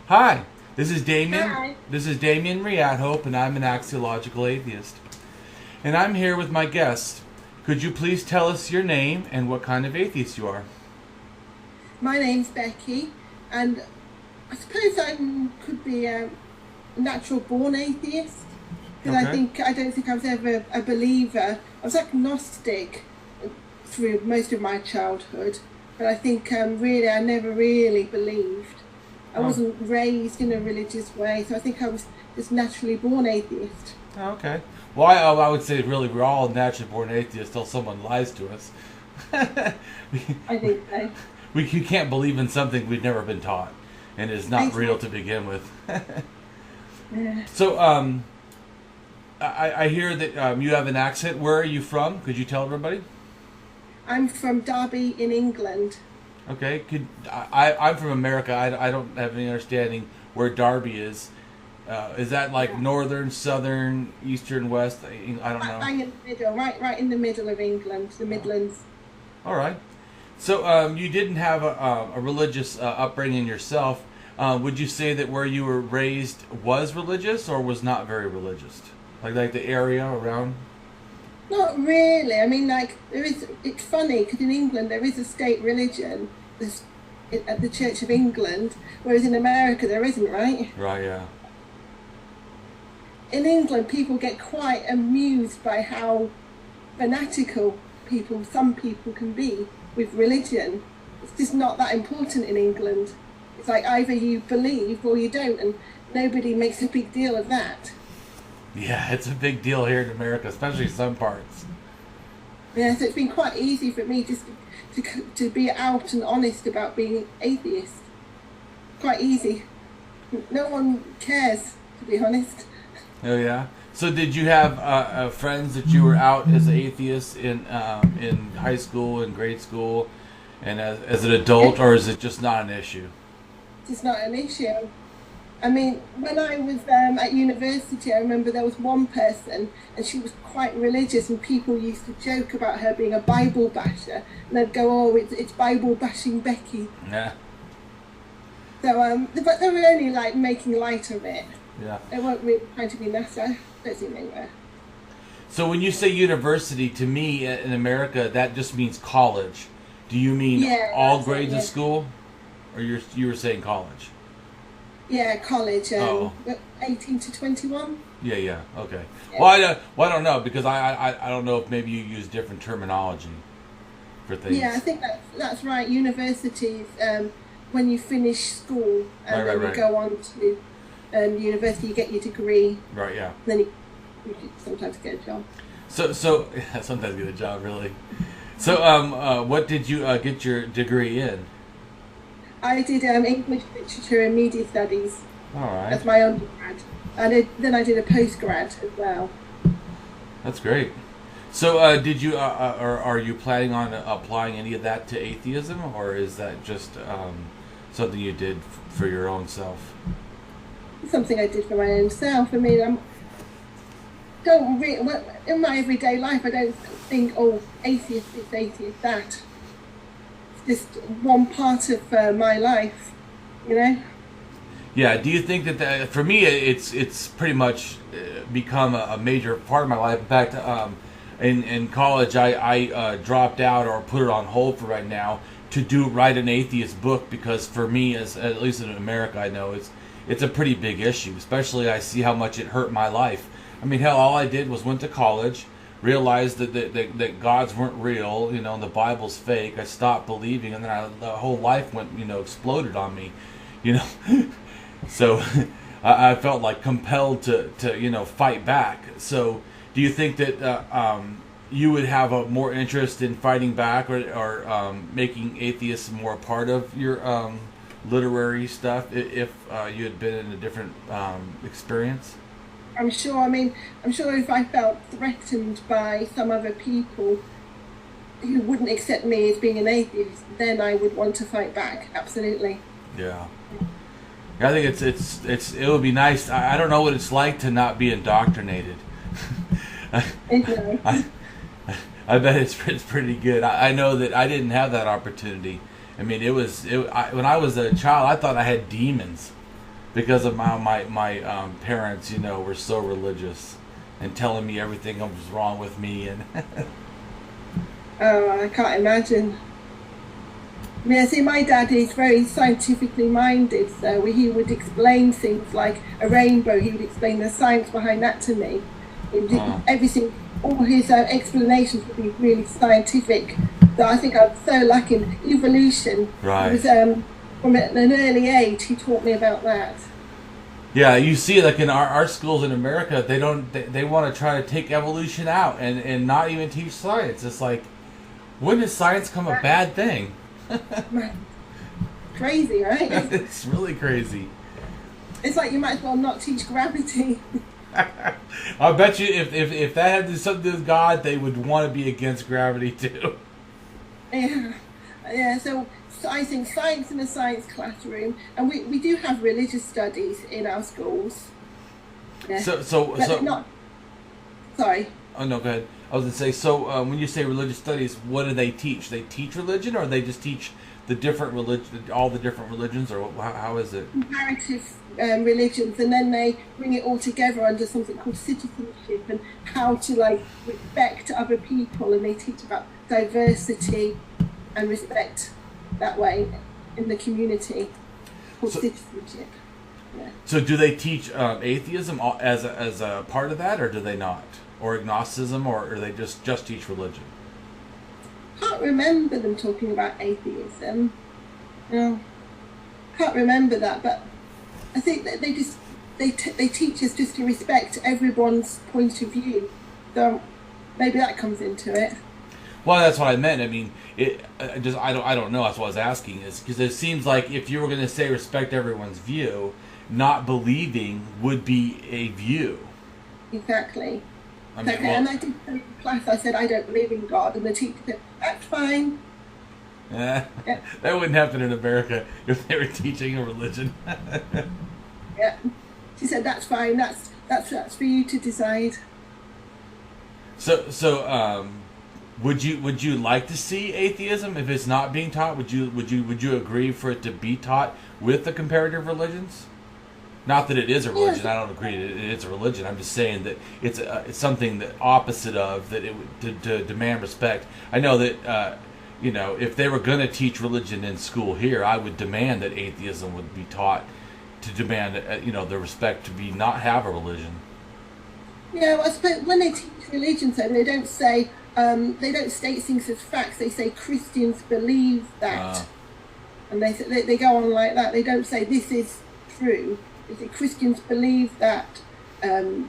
Hi, this is Damien. Hi. This is Damien Marie AtHope, and I'm an Axiological Atheist. And I'm here with my guest. Could you please tell us your name and what kind of atheist you are? My name's Becky, and I suppose I could be a natural-born atheist, because Okay. I don't think I was ever a believer. I was agnostic through most of my childhood, but I think really I never really believed. I wasn't raised in a religious way, so I think I was just naturally born atheist. Oh, okay. Well, I would say really we're all naturally born atheists till someone lies to us. I think so. We can't believe in something we've never been taught and is not real to begin with. Yeah. So, I hear that you have an accent. Where are you from? Could you tell everybody? I'm from Derby in England. Okay. I'm from America. I don't have any understanding where Derby is. Is that like northern, southern, eastern, west? I don't know. Bang in the middle, right in the middle of England, the Midlands. All right. So you didn't have a religious upbringing yourself. Would you say that where you were raised was religious or was not very religious? Like the area around? Not really. I mean, like, it's funny because in England there is a state religion at the Church of England, whereas in America there isn't, right? Right, yeah. In England, people get quite amused by how fanatical some people can be with religion. It's just not that important in England. It's like either you believe or you don't, and nobody makes a big deal of that. Yeah, it's a big deal here in America, especially some parts. Yeah, so it's been quite easy for me just to be out and honest about being atheist. Quite easy. No one cares, to be honest. Oh, yeah? So did you have friends that you were out as atheists in high school and grade school and as an adult, or is it just not an issue? It's not an issue. I mean, when I was at university, I remember there was one person, and she was quite religious, and people used to joke about her being a Bible basher, and they'd go, "Oh, it's Bible bashing Becky." Yeah. So, but they were only like making light of it. Yeah. They weren't really trying to be nice. I don't think they were. So when you say university, to me in America, that just means college. Do you mean all grades of school, or you were saying college? Yeah, college. 18 to 21. Yeah. Okay. Yeah. Well, I don't know because I don't know if maybe you use different terminology for things. Yeah, I think that's right. Universities, when you finish school and then you go on to university, you get your degree. Right. Yeah. Then you sometimes get a job. So sometimes get a job, really. So what did you get your degree in? I did English literature and media studies. All right. That's my undergrad. Then I did a postgrad as well. That's great. So did you or are you planning on applying any of that to atheism, or is that just something you did for your own self? It's something I did for my own self. I mean, in my everyday life, I don't think, oh, atheist this, atheist that. It's just one part of my life, you know? Yeah. Do you think that for me, it's pretty much become a major part of my life? In fact, in college, I dropped out or put it on hold for right now to write an atheist book because for me, at least in America, I know it's a pretty big issue. Especially, I see how much it hurt my life. I mean, hell, all I did was went to college, realized that gods weren't real, and the Bible's fake. I stopped believing, and then the whole life went, exploded on me, So I felt like compelled to fight back. So do you think that you would have a more interest in fighting back or making atheists more a part of your literary stuff if you had been in a different experience? I'm sure. I mean, I'm sure if I felt threatened by some other people who wouldn't accept me as being an atheist, then I would want to fight back. Absolutely. Yeah. I think it would be nice. I don't know what it's like to not be indoctrinated. I bet it's pretty good. I know that I didn't have that opportunity. I mean, when I was a child, I thought I had demons. because of my parents, were so religious and telling me everything was wrong with me. And Oh, I can't imagine. Yeah, see, my dad is very scientifically minded, so he would explain things like a rainbow. He would explain the science behind that to me. Everything, all his explanations would be really scientific. So I think I'm so lacking evolution. Right. It was, from an early age, he taught me about that. Yeah, you see, like in our schools in America, they want to try to take evolution out and not even teach science. It's like, when does science become a bad thing? Crazy, right? It's really crazy. It's like you might as well not teach gravity. I bet you if that had to do something to do with God, they would want to be against gravity too. Yeah. So I think science in a science classroom, and we do have religious studies in our schools. Yeah. So not. Sorry. Oh no, go ahead. I was going to say, so when you say religious studies, what do they teach? They teach religion, or they just teach the different all the different religions, or how is it? Comparative religions, and then they bring it all together under something called citizenship and how to respect other people, and they teach about diversity and respect that way in the community called citizenship. Yeah. So do they teach atheism as a part of that, or do they not? Or agnosticism, or they just teach religion? Can't remember them talking about atheism. No, can't remember that. But I think that they teach us just to respect everyone's point of view. So maybe that comes into it. Well, that's what I meant. I mean, I don't know. That's what I was asking. Is because it seems like if you were going to say respect everyone's view, not believing would be a view. Exactly. I mean, and I did in class, I said, I don't believe in God, and the teacher said, that's fine. Yeah. That wouldn't happen in America if they were teaching a religion. Yeah. She said, that's fine, that's for you to decide. So would you like to see atheism if it's not being taught? Would you agree for it to be taught with the comparative religions? Not that it is a religion. I don't agree that it's a religion. I'm just saying that it's something that opposite of that. It would to demand respect. I know that if they were going to teach religion in school here, I would demand that atheism would be taught to demand the respect to not have a religion. Yeah, well, I suppose when they teach religion, so they don't say they don't state things as facts. They say Christians believe that, and they go on like that. They don't say this is true. If Christians believe that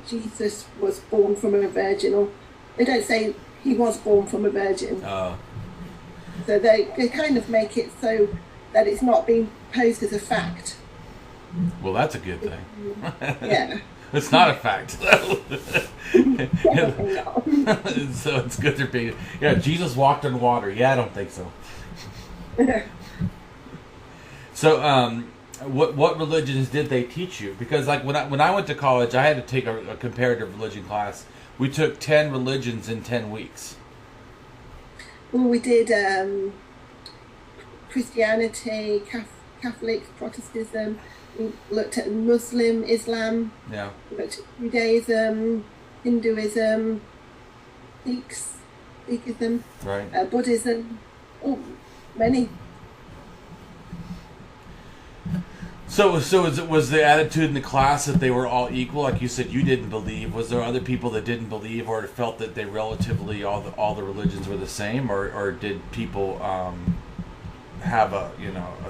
Jesus was born from a virgin, or they don't say he was born from a virgin. So they kind of make it so that it's not being posed as a fact. Well, that's a good thing. Yeah. It's not a fact, though. Definitely not. So it's good they're being... Yeah, Jesus walked on water. Yeah, I don't think so. So, what religions did they teach you? Because when I went to college, I had to take a comparative religion class. We took 10 religions in 10 weeks. Well, we did Christianity, Catholics, Protestantism. We looked at Muslim, Islam. Yeah. We looked at Judaism, Hinduism, Sikhism, right. Buddhism. Oh, many. So was the attitude in the class that they were all equal? Like you said, you didn't believe. Was there other people that didn't believe, or felt that they relatively all the religions were the same, or did people have a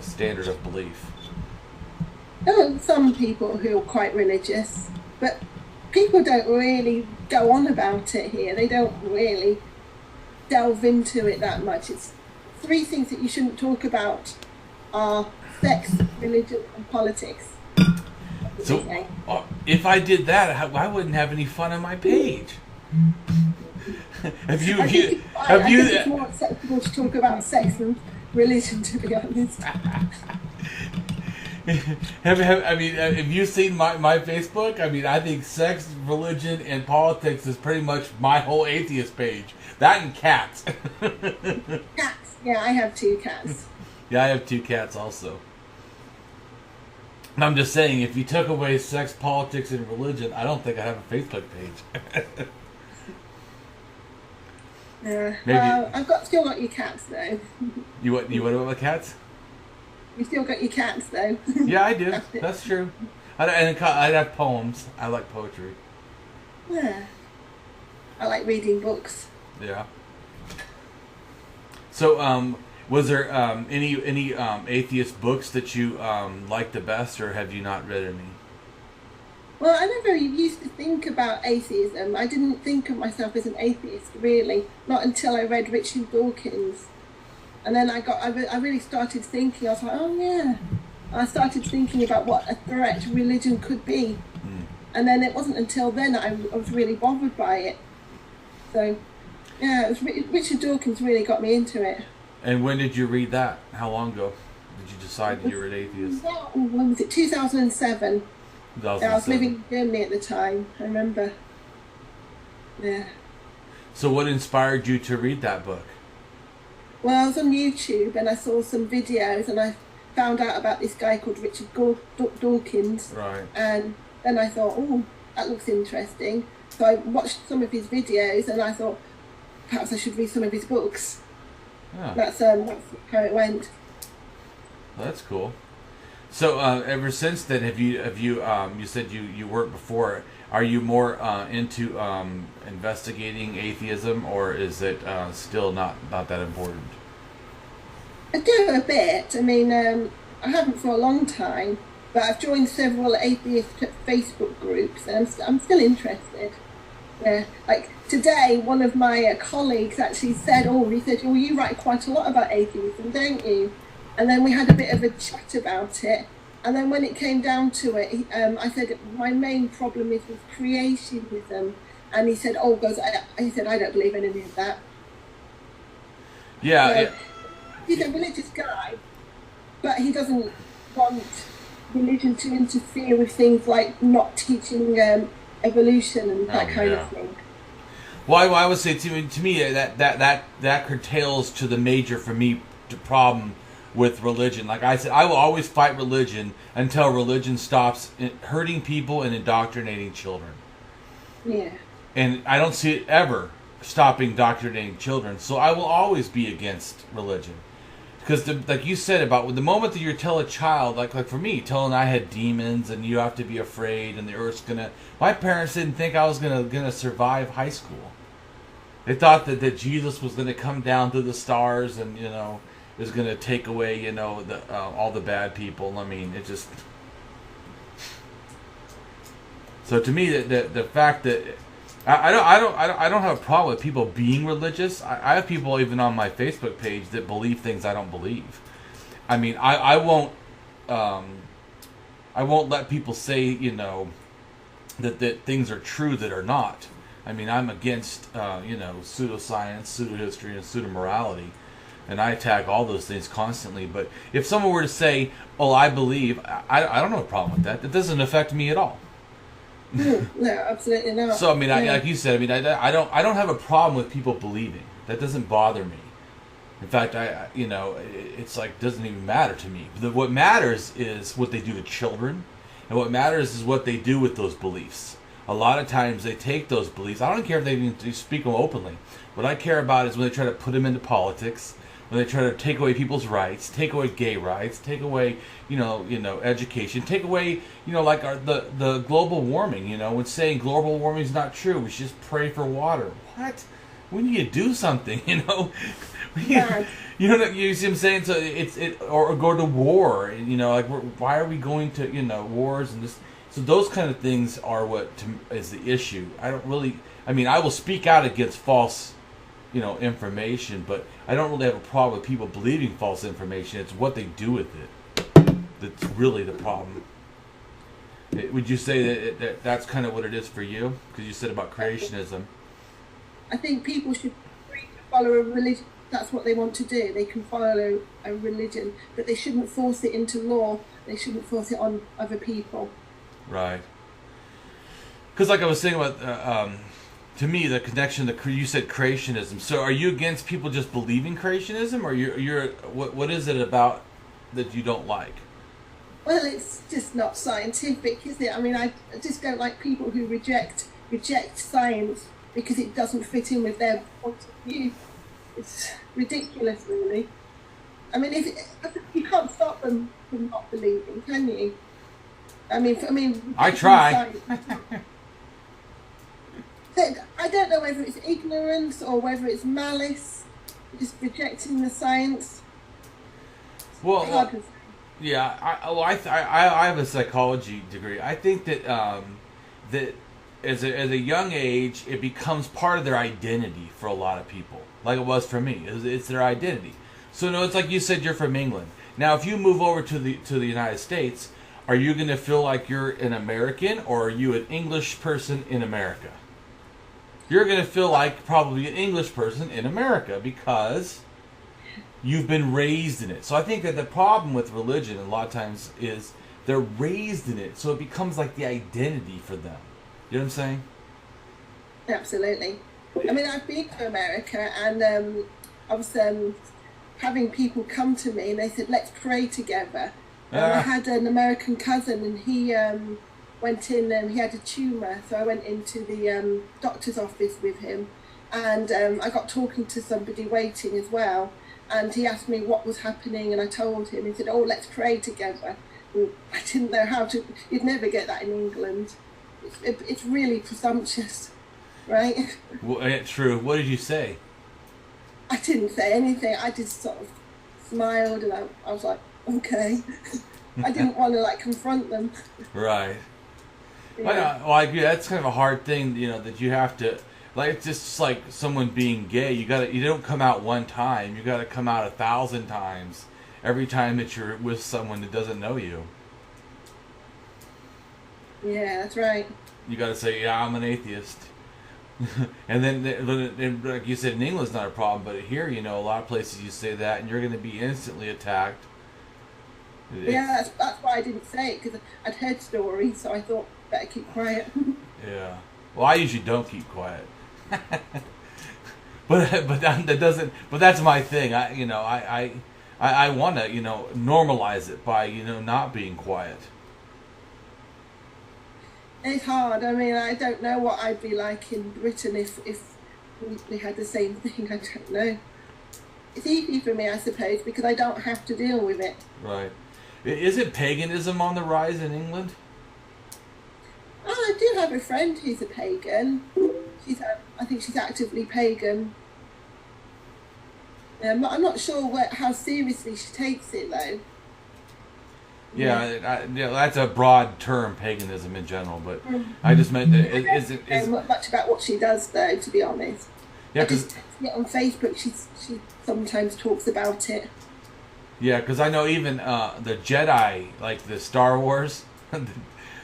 standard of belief? There were some people who are quite religious, but people don't really go on about it here. They don't really delve into it that much. It's 3 things that you shouldn't talk about are sex, religion, and politics. So, if I did that, I wouldn't have any fun on my page. I think it's more acceptable to talk about sex than religion, to be honest. Have you seen my Facebook? I mean, I think sex, religion, and politics is pretty much my whole atheist page. That and cats. Cats. Yeah, I have 2 cats. Yeah, I have 2 cats also. I'm just saying, if you took away sex, politics, and religion, I don't think I have a Facebook page. Yeah. I've still got your cats though. You what about my cats? You still got your cats though. Yeah, I do. That's true. I have poems. I like poetry. Yeah. I like reading books. Yeah. So, was there any atheist books that you like the best, or have you not read any? Well, I never used to think about atheism. I didn't think of myself as an atheist, really, not until I read Richard Dawkins. And then I really started thinking, I was like, oh yeah. I started thinking about what a threat religion could be. And then it wasn't until then I was really bothered by it. So, yeah, Richard Dawkins really got me into it. And when did you read that? How long ago did you decide that you were an atheist? When was it? 2007. 2007. I was living in Germany at the time, I remember. Yeah. So what inspired you to read that book? Well, I was on YouTube and I saw some videos and I found out about this guy called Richard Dawkins. Right. And then I thought, oh, that looks interesting. So I watched some of his videos and I thought, perhaps I should read some of his books. Yeah. That's how it went. Well, that's cool. So ever since then, have you you said you weren't before? Are you more into investigating atheism, or is it still not that important? I do a bit. I mean, I haven't for a long time, but I've joined several atheist Facebook groups, and I'm still interested. Yeah, like today, one of my colleagues actually said, he said, "Oh, you write quite a lot about atheism, don't you?" And then we had a bit of a chat about it. And then when it came down to it, I said, my main problem is with creationism. And he said, he said, I don't believe in any of that. Yeah. So, he's a religious guy, but he doesn't want religion to interfere with things like not teaching evolution and that kind of thing. Well, I would say to me that curtails to the major, for me, problem with religion. Like I said, I will always fight religion until religion stops hurting people and indoctrinating children. Yeah. And I don't see it ever stopping indoctrinating children. So I will always be against religion. Because like you said, about the moment that you tell a child, like for me, telling I had demons and you have to be afraid and the earth's gonna... My parents didn't think I was gonna survive high school. They thought that Jesus was gonna come down through the stars and, is going to take away, all the bad people. I mean, it just... So to me, the fact that I don't have a problem with people being religious. I have people even on my Facebook page that believe things I don't believe. I mean, I won't let people say that things are true that are not. I mean, I'm against pseudoscience, pseudohistory, and pseudomorality. And I attack all those things constantly. But if someone were to say, "Oh, I believe," I don't have a problem with that. It doesn't affect me at all. No, absolutely not. So I mean, like you said, I mean, I don't have a problem with people believing. That doesn't bother me. In fact, it's like doesn't even matter to me. What matters is what they do to children, and what matters is what they do with those beliefs. A lot of times they take those beliefs. I don't care if they even speak them openly. What I care about is when they try to put them into politics. When they try to take away people's rights, take away gay rights, take away, education, take away, like the global warming, when saying global warming is not true, we should just pray for water. What? We need to do something, Yeah. You see what I'm saying? So or go to war, why are we going to, wars and this? So those kind of things are what is the issue. I will speak out against false information, but I don't really have a problem with people believing false information. It's what they do with it that's really the problem. Would you say that that's kind of what it is for you? Because you said about creationism. I think people should follow a religion. That's what they want to do. They can follow a religion, but they shouldn't force it into law. They shouldn't force it on other people. Right. Because like I was saying about... to me, the connection, you said creationism. So are you against people just believing creationism, or you're what is it about that you don't like? Well, it's just not scientific, is it? I mean, I just don't like people who reject science because it doesn't fit in with their point of view. It's ridiculous, really. I mean, you can't stop them from not believing, can you? I mean, I try. I don't know whether it's ignorance or whether it's malice, just rejecting the science. Well, yeah. I have a psychology degree. I think that that as a young age, it becomes part of their identity for a lot of people, like it was for me. It's their identity. So no, it's like you said, you're from England. Now, if you move over to the United States, are you going to feel like you're an American, or are you an English person in America? You're going to feel like probably an English person in America because you've been raised in it. So I think that the problem with religion a lot of times is they're raised in it, so it becomes like the identity for them. You know what I'm saying? Absolutely. I mean, I've been to America, and I was having people come to me, and they said, let's pray together. And I had an American cousin, and he went in, and he had a tumour, so I went into the doctor's office with him, and I got talking to somebody waiting as well, and he asked me what was happening, and I told him. He said, oh, let's pray together. And I didn't know how to. You'd never get that in England. It's really presumptuous, right? Well, true. What did you say? I didn't say anything. I just sort of smiled, and I was like, okay. I didn't want to like confront them. Right. Yeah. Well, I agree. That's kind of a hard thing, that you have to, like, it's just like someone being gay. You don't come out one time. You got to come out 1,000 times every time that you're with someone that doesn't know you. Yeah, that's right. You got to say, yeah, I'm an atheist. And then, like you said, in England's not a problem, but here, a lot of places you say that, and you're going to be instantly attacked. Yeah, that's why I didn't say it, because I'd heard stories, so I thought better keep quiet. Yeah. Well, I usually don't keep quiet. but that doesn't. But that's my thing. I want to normalize it by not being quiet. It's hard. I mean, I don't know what I'd be like in Britain if we had the same thing. I don't know. It's easy for me, I suppose, because I don't have to deal with it. Right. Is it paganism on the rise in England? Oh, I do have a friend who's a pagan. I think she's actively pagan. I'm not sure how seriously she takes it, though. Yeah, that's a broad term, paganism in general, but I just meant that I don't know much about what she does, though, to be honest. Yeah, because on Facebook, she sometimes talks about it. Yeah, because I know even the Jedi, like the Star Wars,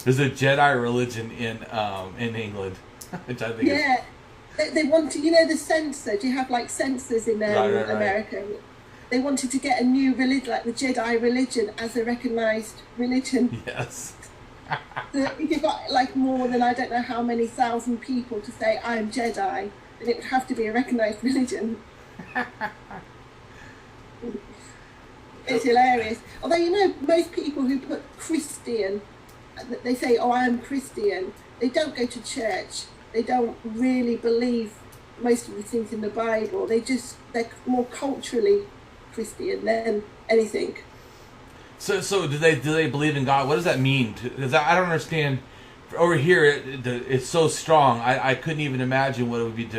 there's a Jedi religion in England, which I think they want to, the censor. Do you have like censors in America? Right. They wanted to get a new religion, like the Jedi religion, as a recognised religion. Yes. So if you've got like more than I don't know how many thousand people to say I'm Jedi, then it would have to be a recognised religion. It's hilarious. Although, most people who put Christian, they say, oh, I am Christian. They don't go to church. They don't really believe most of the things in the Bible. They're more culturally Christian than anything. So do they believe in God? What does that mean? Because I don't understand. Over here, it's so strong. I couldn't even imagine what it would be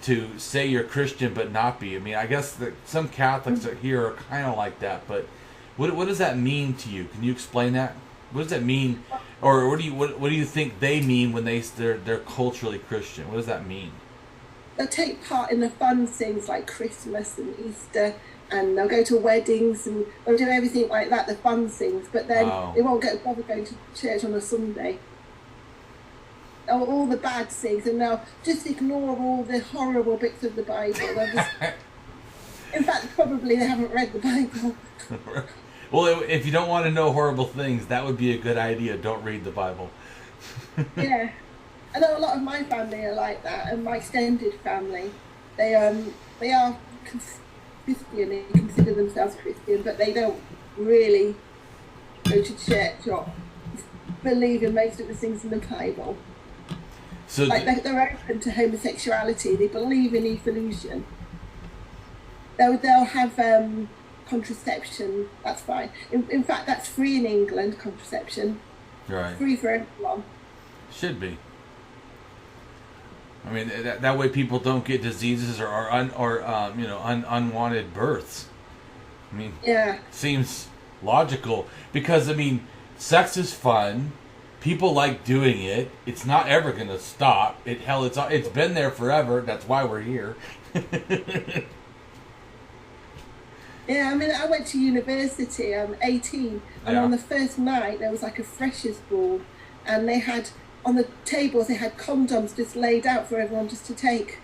to say you're Christian but not be. I mean, I guess that some Catholics here are kind of like that. But what does that mean to you? Can you explain that? What does that mean, or what do you think they mean when they're culturally Christian? What does that mean? They'll take part in the fun things like Christmas and Easter, and they'll go to weddings and they'll do everything like that, the fun things. But then they won't bother going to church on a Sunday. All the bad things, and they'll just ignore all the horrible bits of the Bible. In fact, probably they haven't read the Bible. Well, if you don't want to know horrible things, that would be a good idea. Don't read the Bible. Yeah. I know a lot of my family are like that, and my extended family. They are Christian, they consider themselves Christian, but they don't really go to church or believe in most of the things in the Bible. So like they're open to homosexuality. They believe in evolution. They'll have contraception. That's fine. In fact, that's free in England. Contraception, right? Free for everyone. Should be. I mean, that way people don't get diseases or unwanted births. I mean, yeah, seems logical because I mean, sex is fun. People like doing it. It's not ever going to stop. It's been there forever. That's why we're here. Yeah, I mean, I went to university. I'm 18, and on the first night there was like a freshers' ball, and they had on the tables they had condoms just laid out for everyone just to take.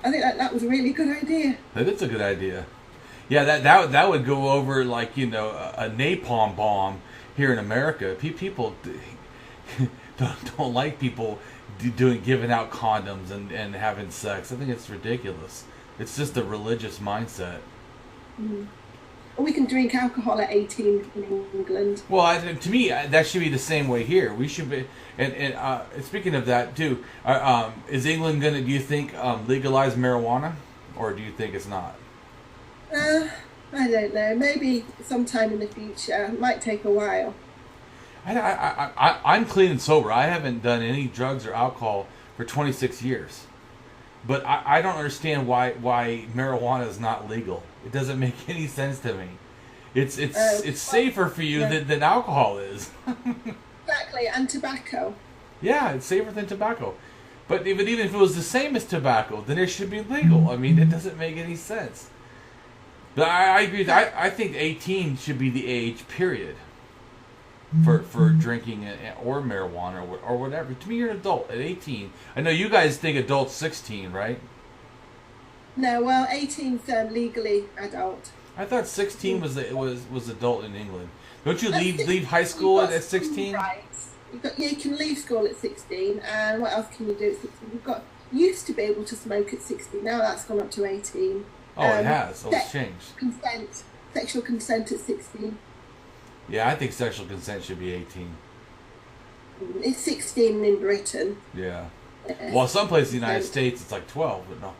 I think that was a really good idea. That is a good idea. Yeah, that would go over like a napalm bomb here in America. People don't like people giving out condoms and having sex. I think it's ridiculous. It's just a religious mindset. Mm. We can drink alcohol at 18 in England. Well, to me, that should be the same way here. We should be. And speaking of that too, is England gonna? Do you think legalize marijuana, or do you think it's not? I don't know. Maybe sometime in the future. It might take a while. I'm clean and sober. I haven't done any drugs or alcohol for 26 years. But I don't understand why marijuana is not legal. It doesn't make any sense to me. It's safer for you than alcohol is. Exactly, and tobacco. Yeah, it's safer than tobacco. But even if it was the same as tobacco, then it should be legal. I mean, it doesn't make any sense. But I agree. I think 18 should be the age, period, for drinking or marijuana or whatever. To me, you're an adult at 18. I know you guys think adult's 16, right? No, well, 18's legally adult. I thought 16 was adult in England. Don't you leave high school at 16? Right. You can leave school at 16, and what else can you do at 16? Used to be able to smoke at 16. Now that's gone up to 18. Oh, it has. Oh, it's changed. Sexual consent at 16. Yeah, I think sexual consent should be 18. It's 16 in Britain. Yeah. Well, some places in the United States it's like 12, but no.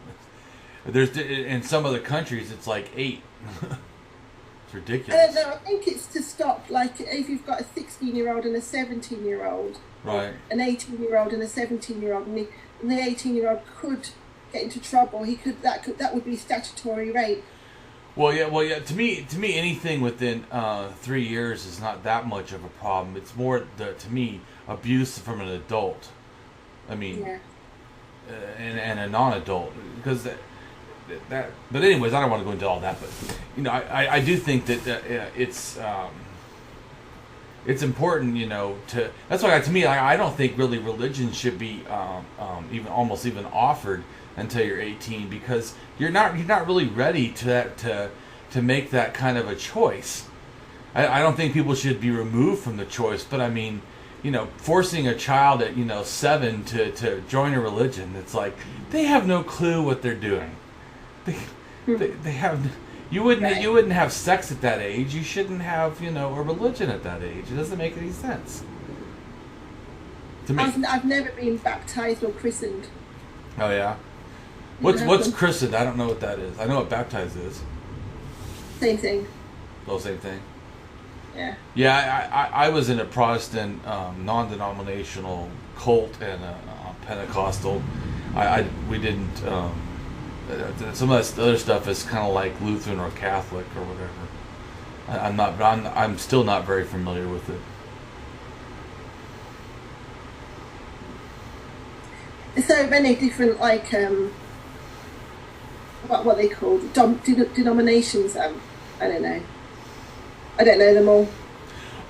There's in some other countries it's like 8. It's ridiculous. No, I think it's to stop. Like if you've got a 16-year-old and a 17-year-old, right? An 18-year-old and a 17-year-old, and the 18-year-old could get into trouble. That would be statutory rape. Well, yeah. To me, anything within 3 years is not that much of a problem. It's more to me abuse from an adult. I mean, yeah. And a non-adult because that. But anyways, I don't want to go into all that. But I do think that it's important. To that's why to me I don't think really religion should be even offered until you're 18 because you're not really ready to make that kind of a choice. I don't think people should be removed from the choice, but I mean, forcing a child at 7 to join a religion, it's like they have no clue what they're doing. They have you wouldn't have sex at that age. You shouldn't have a religion at that age. It doesn't make any sense. To me, I've never been baptized or christened. Oh yeah. What's christened? I don't know what that is. I know what baptized is. Same thing. Oh, same thing. Yeah. Yeah, I was in a Protestant non-denominational cult and a Pentecostal. We didn't. Some of that other stuff is kind of like Lutheran or Catholic or whatever. I'm still not very familiar with it. There's so many different what they called denominations. I don't know. I don't know them all.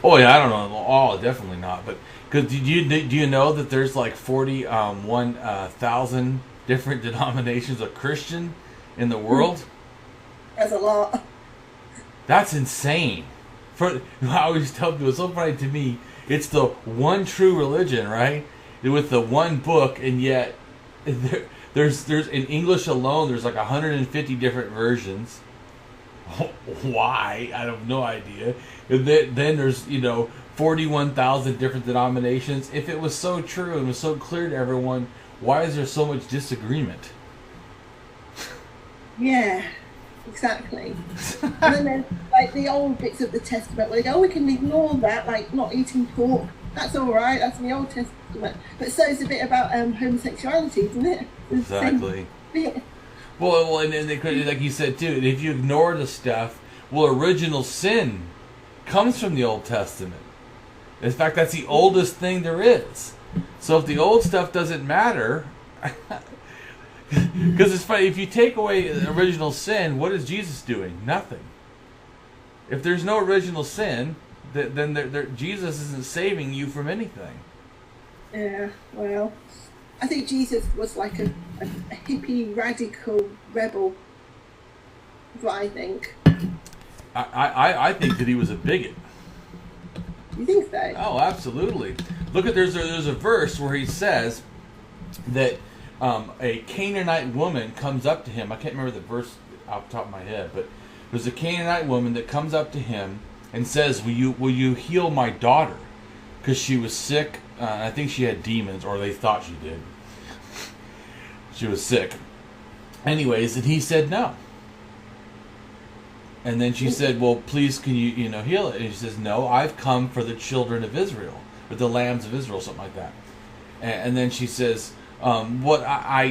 Oh yeah, I don't know them all. Definitely not. But because do you know that there's like 41,000 different denominations of Christian in the world? That's a lot. That's insane. I always tell people, it's so funny to me. It's the one true religion, right? With the one book, and yet there's in English alone there's like 150 different versions. Why? I have no idea. And then there's 41,000 different denominations. If it was so true and was so clear to everyone, why is there so much disagreement? Yeah, exactly. And then there's like the old bits of the Testament where they go, oh, we can ignore that, like not eating pork. That's all right. That's in the Old Testament. But so is a bit about homosexuality, isn't it? Exactly. Well, and they could, like you said too, if you ignore the stuff, well, original sin comes from the Old Testament. In fact, that's the oldest thing there is. So if the old stuff doesn't matter, because it's funny, if you take away original sin, what is Jesus doing? Nothing. If there's no original sin, then Jesus isn't saving you from anything. Yeah, well, I think Jesus was like a hippie, radical rebel. That's what I think. I think that he was a bigot. You think so? Oh, absolutely. Look at there's a verse where he says that a Canaanite woman comes up to him. I can't remember the verse off the top of my head, but there's a Canaanite woman that comes up to him and says, "Will you heal my daughter? Because she was sick. I think she had demons, or they thought she did. She was sick. Anyways, and he said no. And then she said, well, please, can you heal it? And he says, no, I've come for the children of Israel, or the lambs of Israel, something like that. And then she says, what I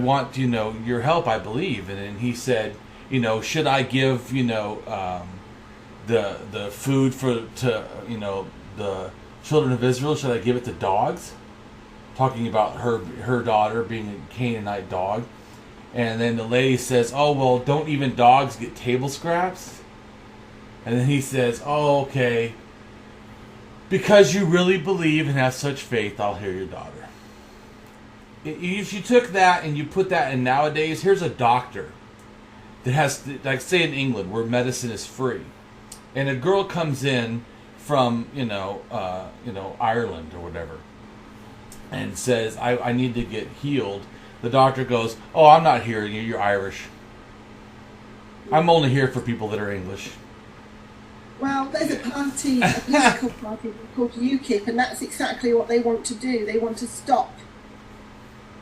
want, your help, I believe. And then he said, should I give, the food to the children of Israel? Should I give it to dogs? Talking about her daughter being a Canaanite dog. And then the lady says, oh, well, don't even dogs get table scraps? And then he says, oh, okay. Because you really believe and have such faith, I'll heal your daughter. If you took that and you put that in nowadays, here's a doctor that has, like say in England, where medicine is free. And a girl comes in from, Ireland or whatever, and says, I need to get healed. The doctor goes, oh, I'm not hearing you, you're Irish. I'm only here for people that are English. Well, there's a political party called UKIP, and that's exactly what they want to do. They want to stop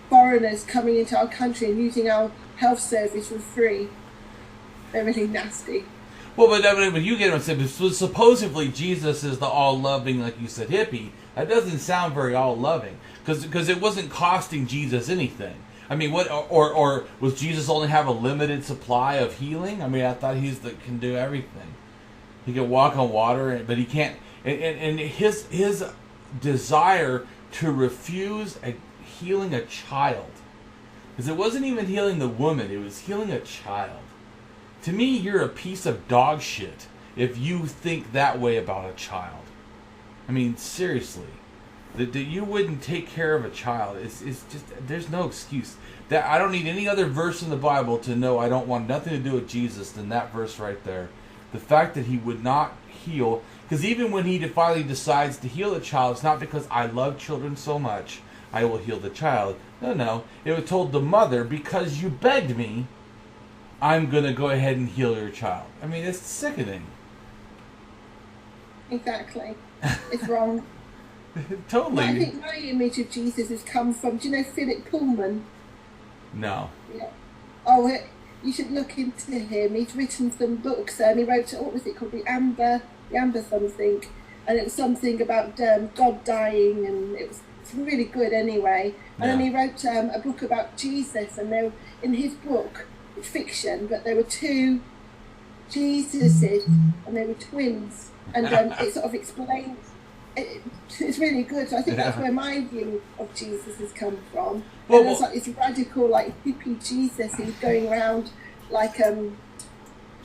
foreigners coming into our country and using our health service for free. They're really nasty. Well, but when you get them, supposedly Jesus is the all-loving, like you said, hippie. That doesn't sound very all-loving, because it wasn't costing Jesus anything. I mean, what or was Jesus only have a limited supply of healing? I mean, I thought he's the can do everything. He can walk on water, but he can't. And his desire to refuse healing a child, because it wasn't even healing the woman; it was healing a child. To me, you're a piece of dog shit if you think that way about a child. I mean, seriously, that you wouldn't take care of a child. It's just, there's no excuse. That I don't need any other verse in the Bible to know I don't want nothing to do with Jesus than that verse right there. The fact that he would not heal, because even when he finally decides to heal a child, it's not because I love children so much, I will heal the child. No. It was told the mother, because you begged me, I'm going to go ahead and heal your child. I mean, it's sickening. Exactly. It's wrong. Totally. But I think my image of Jesus has come from, do you know Philip Pullman? No. Yeah. Oh, you should look into him. He's written some books, and he wrote, what was it called? The Amber something. And it was something about God dying, and it's really good anyway. And then he wrote a book about Jesus, and in his book, it's fiction, but there were two Jesuses, and they were twins, and it sort of explains. It's really good. So I think that's where my view of Jesus has come from. Well, and there's like this radical, like hippie Jesus who's going around, like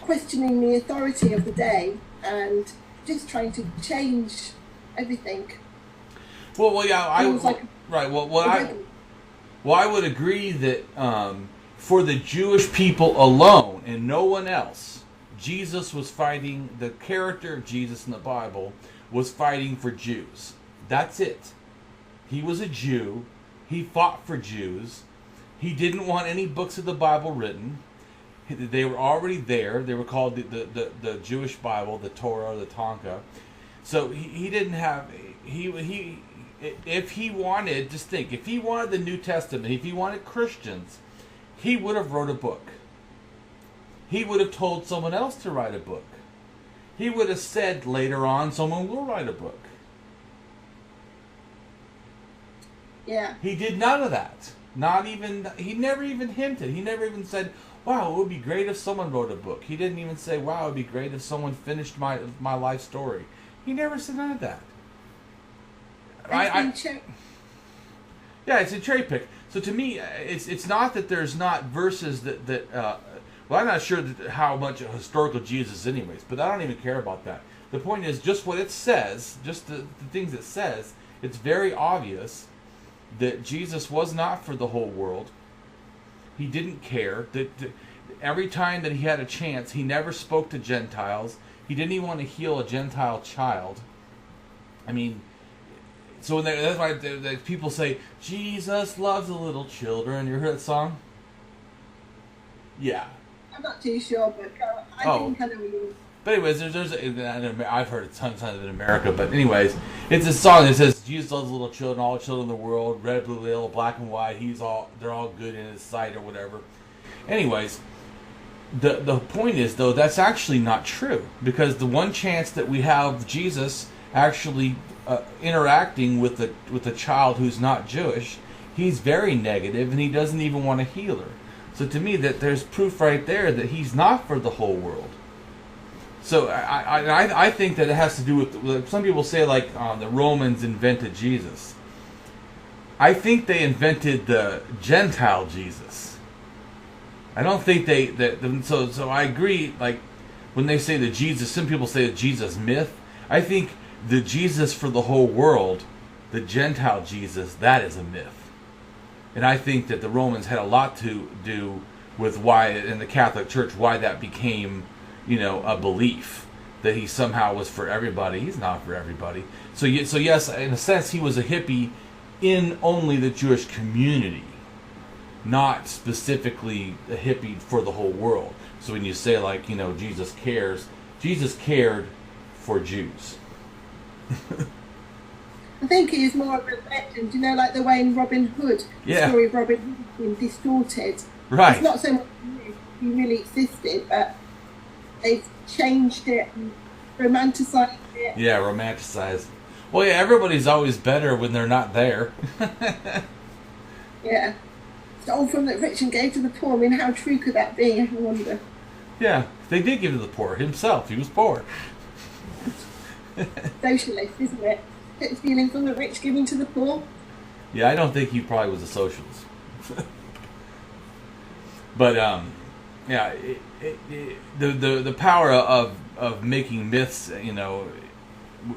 questioning the authority of the day and just trying to change everything. Well, yeah, I would agree that for the Jewish people alone and no one else, Jesus was fighting. The character of Jesus in the Bible was fighting for Jews. That's it. He was a Jew. He fought for Jews. He didn't want any books of the Bible written. They were already there. They were called the Jewish Bible, the Torah, the Tanka. So he didn't have he if he wanted, just think, if he wanted the New Testament, if he wanted Christians, he would have wrote a book. He would have told someone else to write a book. He would have said later on, someone will write a book. Yeah. He did none of that. He never even hinted. He never even said, wow, it would be great if someone wrote a book. He didn't even say, wow, it would be great if someone finished my life story. He never said none of that. Yeah, it's a cherry pick. So to me, it's not that there's not verses that well, I'm not sure how much a historical Jesus is anyways, but I don't even care about that. The point is just what it says, just the things it says. It's very obvious that Jesus was not for the whole world. He didn't care. That every time that he had a chance, he never spoke to Gentiles. He didn't even want to heal a Gentile child. I mean, so that's why people say, Jesus loves the little children. You heard that song? Yeah. I'm not too sure, but I think I know what you mean. But anyways, I've heard it tons in America, but anyways, it's a song that says, Jesus loves little children, all children in the world, red, blue, yellow, black and white, they're all good in his sight or whatever. Anyways, the point is, though, that's actually not true, because the one chance that we have Jesus actually interacting with a child who's not Jewish, he's very negative, and he doesn't even want to heal her. So to me, that there's proof right there that he's not for the whole world. So I think that it has to do with, some people say like the Romans invented Jesus. I think they invented the Gentile Jesus. I don't think so I agree, like when they say the Jesus, some people say the Jesus myth. I think the Jesus for the whole world, the Gentile Jesus, that is a myth. And I think that the Romans had a lot to do with why, in the Catholic Church, why that became, a belief that he somehow was for everybody. He's not for everybody. So yes, in a sense, he was a hippie in only the Jewish community, not specifically a hippie for the whole world. So when you say like, Jesus cared for Jews. I think he is more of a legend, like the way in Robin Hood, the story of Robin Hood has been distorted. Right. It's not so much he really existed, but they've changed it and romanticized it. Yeah, romanticized. Well, yeah, everybody's always better when they're not there. Yeah. Stole from the rich and gave to the poor. I mean, how true could that be? I wonder. Yeah, they did give to the poor. Himself, he was poor. Socialist, isn't it? Stealing from the rich, giving to the poor. Yeah, I don't think he probably was a socialist. But yeah, the power of making myths,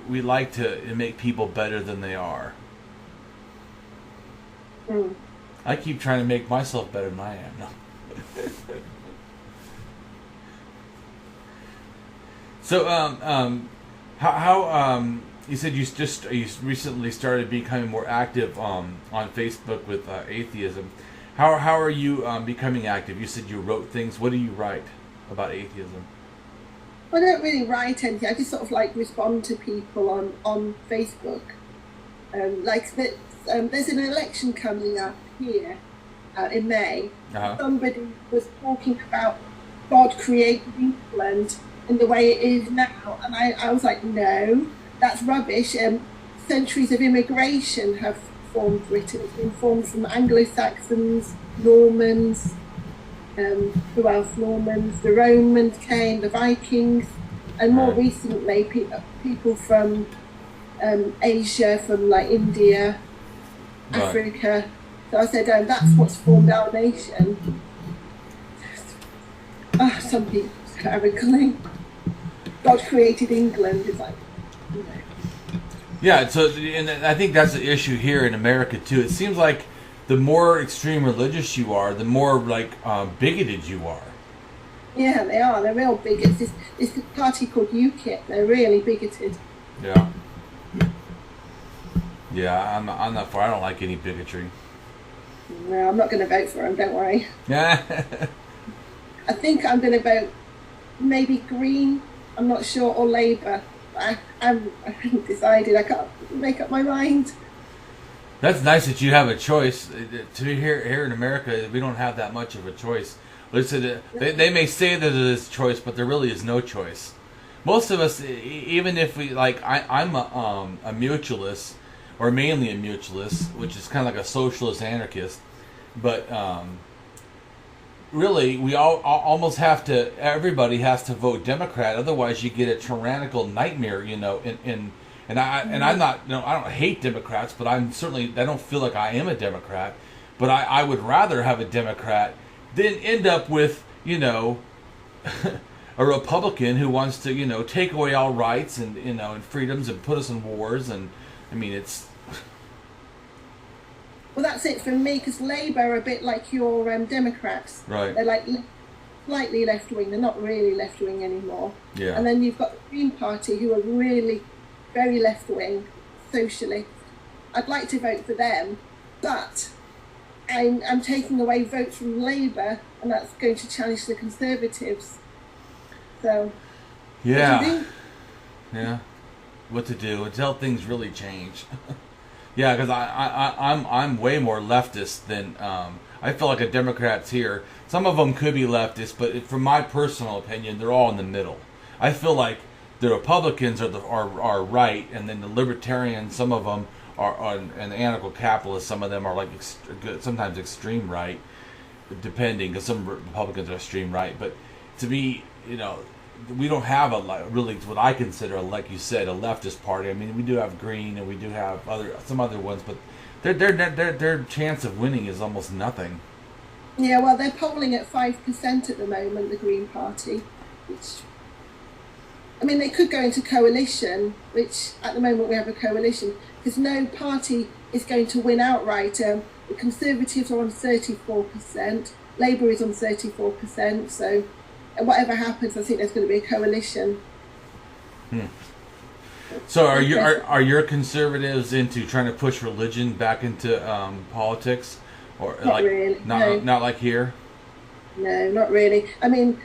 we like to make people better than they are. Mm. I keep trying to make myself better than I am. No. So how you said you recently started becoming more active on Facebook with atheism. How are you becoming active? You said you wrote things. What do you write about atheism? I don't really write anything. I just sort of respond to people on Facebook. There's an election coming up here in May. Uh-huh. Somebody was talking about God created England in the way it is now, and I was like, no, that's rubbish. Centuries of immigration have formed Britain. It's been formed from Anglo-Saxons, Normans, who else? Normans, the Romans came, the Vikings, and more recently people from Asia, from India, Africa. So I said, that's what's formed our nation. Some people terribly. God created England. It's like, Yeah, so and I think that's the issue here in America too. It seems like the more extreme religious you are, the more bigoted you are. Yeah, they are. They're real bigots. This party called UKIP. They're really bigoted. Yeah. Yeah, I'm not for. I don't like any bigotry. No, I'm not going to vote for them. Don't worry. Yeah. I think I'm going to vote maybe Green, I'm not sure, or Labour. I haven't decided. I can't make up my mind. That's nice that you have a choice. To be here in America, we don't have that much of a choice. Listen, they may say that it is choice, but there really is no choice. Most of us, even if we like, I'm a mutualist, or mainly a mutualist, which is kind of like a socialist anarchist. But really, we all almost have to. Everybody has to vote Democrat, otherwise you get a tyrannical nightmare. You know, and I'm not. You know, I don't hate Democrats, but I don't feel like I am a Democrat. But I would rather have a Democrat than end up with, you know, a Republican who wants to, you know, take away all rights and, you know, and freedoms and put us in wars. And I mean, it's. Well, that's it for me, because Labour are a bit like your Democrats. Right. They're like slightly left-wing. They're not really left-wing anymore. Yeah. And then you've got the Green Party, who are really very left-wing, socialist. I'd like to vote for them, but I'm taking away votes from Labour, and that's going to challenge the Conservatives. So, yeah. Yeah. What to do until things really change. Yeah, because I'm way more leftist than I feel like a Democrats here. Some of them could be leftist, but from my personal opinion, they're all in the middle. I feel like the Republicans are right, and then the Libertarians, some of them are, and the anarcho-capitalists, some of them are like sometimes extreme right, depending, because some Republicans are extreme right. But to me, you know, we don't have really what I consider, like you said, a leftist party. I mean, we do have Green, and we do have some other ones, but their chance of winning is almost nothing. Yeah, well, they're polling at 5% at the moment, the Green Party, which, I mean, they could go into coalition, which at the moment we have a coalition, because no party is going to win outright. The Conservatives are on 34%, Labour is on 34%, so. And whatever happens, I think there's going to be a coalition. So, are your conservatives into trying to push religion back into politics, or not like really? not like here? No, not really. I mean,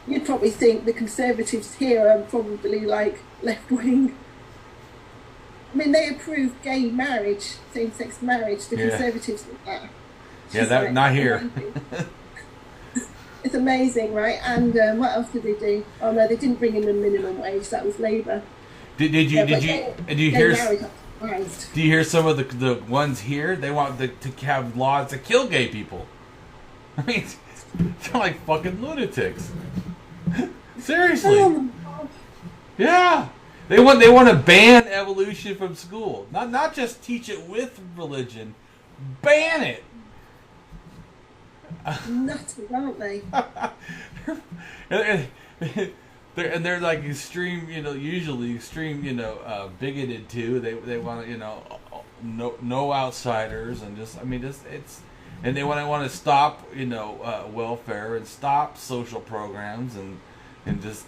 you'd probably think the Conservatives here are probably like left wing. I mean, they approve gay marriage, same-sex marriage. The Conservatives did that. Yeah, that like, not here. It's amazing, right? And what else did they do? Oh no, they didn't bring in the minimum wage. That was Labour. Did you hear? Do you hear some of the ones here? They want to have laws to kill gay people. I mean, they're like fucking lunatics. Seriously. Oh, yeah. They want to ban evolution from school. Not just teach it with religion. Ban it. Nuts, aren't they? and they're like extreme, you know, usually extreme, you know, bigoted too. They want to, you know, no outsiders, and just, I mean, it's and they want to stop, you know, welfare and stop social programs and just.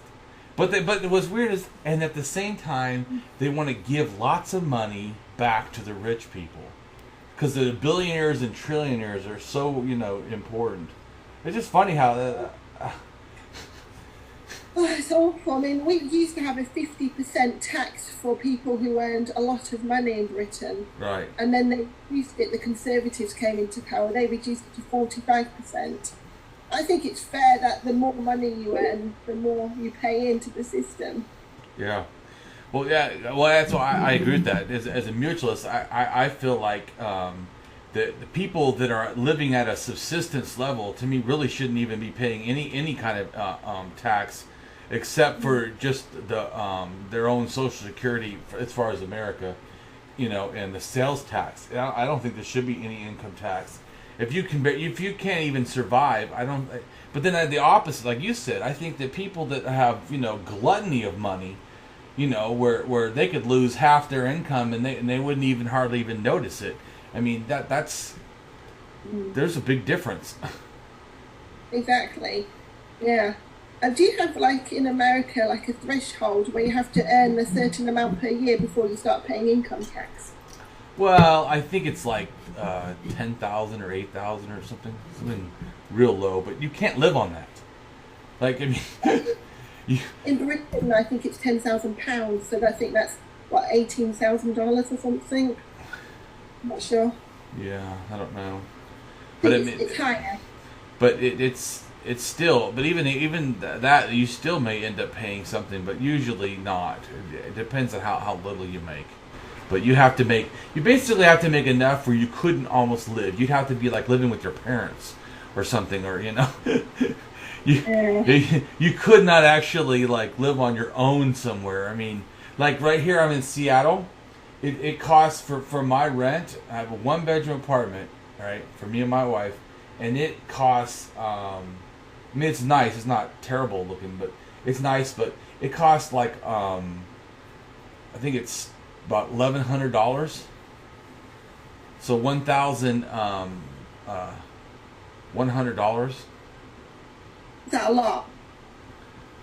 But what's weird is, and at the same time, they want to give lots of money back to the rich people. Because the billionaires and trillionaires are so, you know, important. It's just funny how Oh, it's awful. I mean, we used to have a 50% tax for people who earned a lot of money in Britain. Right. And then they reduced it, the Conservatives came into power, they reduced it to 45%. I think it's fair that the more money you earn, the more you pay into the system. Yeah. Well, yeah. Well, that's why I agree with that. As a mutualist, I feel like the people that are living at a subsistence level, to me, really shouldn't even be paying any kind of tax, except for just their own Social Security as far as America, you know, and the sales tax. I don't think there should be any income tax. If you can't even survive, I don't. But then the opposite, like you said, I think that people that have, you know, gluttony of money, you know, where they could lose half their income and they wouldn't even hardly even notice it. I mean, that's there's a big difference. Exactly. Yeah. And do you have, like in America, like a threshold where you have to earn a certain amount per year before you start paying income tax? Well, I think it's like 10,000 or 8,000 or something real low, but you can't live on that. Like, I mean, in Britain, I think it's £10,000, so I think that's what, $18,000 or something. I'm not sure. Yeah, I don't know. But it's higher. But it's still. But even that, you still may end up paying something, but usually not. It depends on how little you make. But you basically have to make enough where you couldn't almost live. You'd have to be like living with your parents or something, or you could not actually like live on your own somewhere. I mean, like right here, I'm in Seattle. It costs for my rent. I have a 1-bedroom apartment, right, for me and my wife, and it costs. I mean, it's nice. It's not terrible looking, but it's nice. But it costs like I think it's about $1,100. So $1,100. Is that a lot?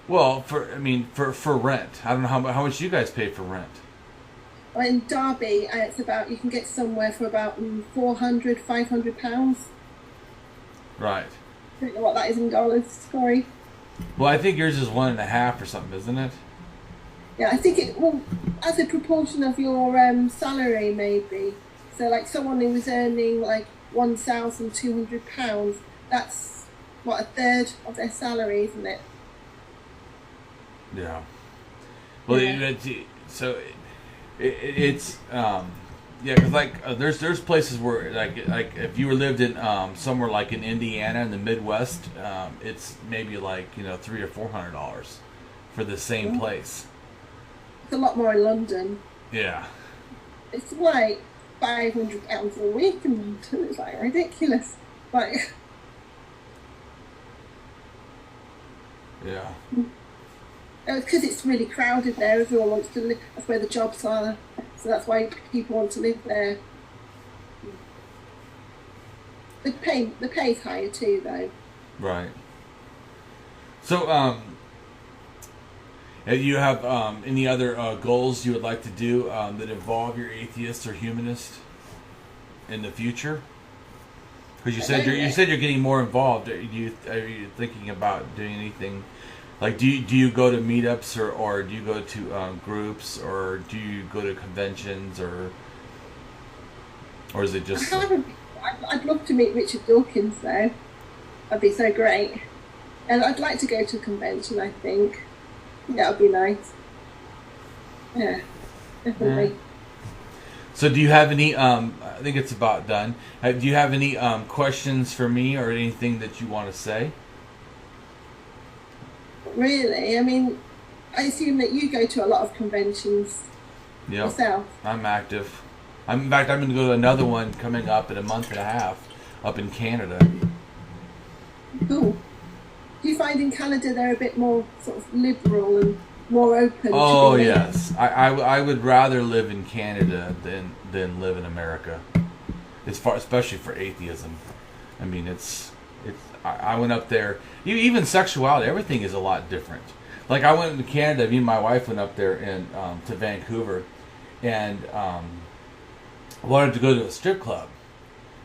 Well, for rent, I don't know how much you guys pay for rent. Well, in Derby, it's about, you can get somewhere for about £400, £500. Right. I don't know what that is in dollars. Sorry. Well, I think yours is 1.5 or something, isn't it? Yeah, I think as a proportion of your salary, maybe. So, like someone who was earning like £1,200, that's what, a third of their salary, isn't it? Yeah. Well, Yeah. It's because like there's places where like if you lived in somewhere like in Indiana in the Midwest, it's maybe like $300 or $400 for the same place. It's a lot more in London. Yeah. It's like £500 a week in London. It's like ridiculous. Like. Yeah. It's because it's really crowded there. Everyone wants to live. That's where the jobs are. So that's why people want to live there. The pay's higher too, though. Right. So, you have any other goals you would like to do that involve your atheist or humanist in the future? Because you said you're getting more involved. Are you thinking about doing anything? Like, do you go to meetups or do you go to groups or do you go to conventions or is it just? I'd love to meet Richard Dawkins though. That'd be so great. And I'd like to go to a convention. I think that would be nice. Yeah, definitely. Yeah. So do you have any? I think it's about done. Do you have any questions for me or anything that you want to say? Really? I mean, I assume that you go to a lot of conventions yourself. I'm active. In fact, I'm going to go to another one coming up in a month and a half up in Canada. Cool. Do you find in Canada they're a bit more sort of liberal and more open? Oh, yes. I would rather live in Canada than live in America, especially for atheism. I mean, I went up there. Even sexuality, everything is a lot different. Like I went to Canada. Me and my wife went up there to Vancouver, and wanted to go to a strip club.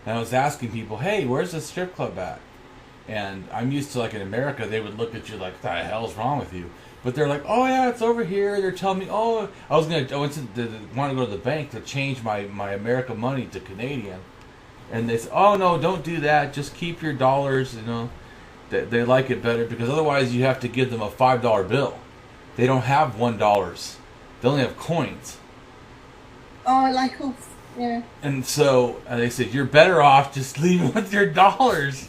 And I was asking people, "Hey, where's the strip club at?" And I'm used to, like, in America, they would look at you like, "What the hell's wrong with you?" But they're like, "Oh yeah, it's over here." They're telling me, "Oh, I want to go to the bank to change my American money to Canadian." And they say, "Oh no, don't do that. Just keep your dollars." They like it better because otherwise you have to give them a $5 bill. They don't have $1. They only have coins. Oh, like us, yeah. And so they said, "You're better off just leaving with your dollars.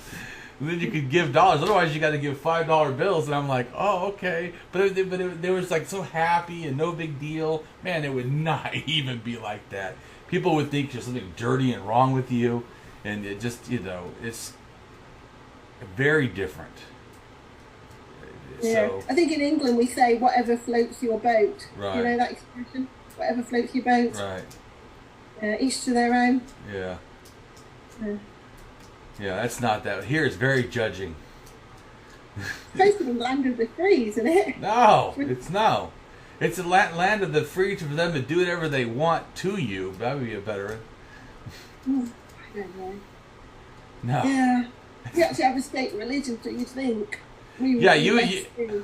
And then you could give dollars. Otherwise, you got to give $5 bills." And I'm like, "Oh, okay." But they were like so happy and no big deal. Man, it would not even be like that. People would think there's something dirty and wrong with you, and it just it's very different. Yeah. So, I think in England we say whatever floats your boat. Right. You know that expression? Whatever floats your boat. right. Each to their own. Yeah. Yeah. Yeah, that's not that. Here it's very judging. It's supposed to be the land of the free, isn't it? No, it's no. It's a land of the free for them to do whatever they want to you. That would be a better. I don't know. No. Yeah. If we actually have a state religion, do you think we would Yeah, be you, less you, free?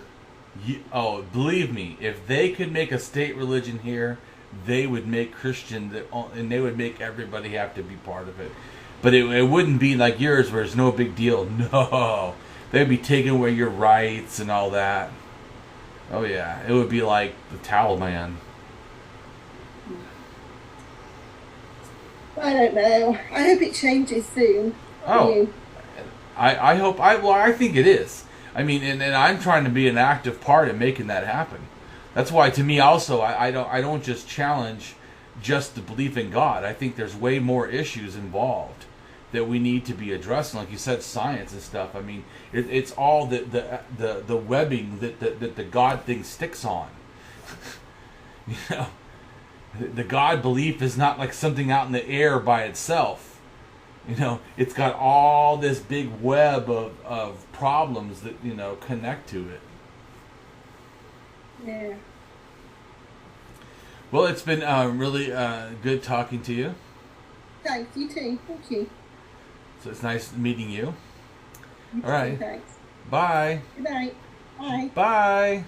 oh, believe me, if they could make a state religion here, they would make and they would make everybody have to be part of it. But it wouldn't be like yours, where it's no big deal. No, they'd be taking away your rights and all that. Oh yeah, it would be like the Taliban. I don't know. I hope it changes soon. Oh, I think it is. I mean, and I'm trying to be an active part in making that happen. That's why, to me, also, I don't just challenge just the belief in God. I think there's way more issues involved that we need to be addressing. Like you said, science and stuff. I mean, it's all the webbing that the God thing sticks on. You know, the God belief is not like something out in the air by itself. You know, it's got all this big web of problems that, you know, connect to it. Yeah. Well, it's been really good talking to you. Thanks, you too. Thank you. So it's nice meeting you. You All right. too, thanks. Bye. Good night. Bye. Bye.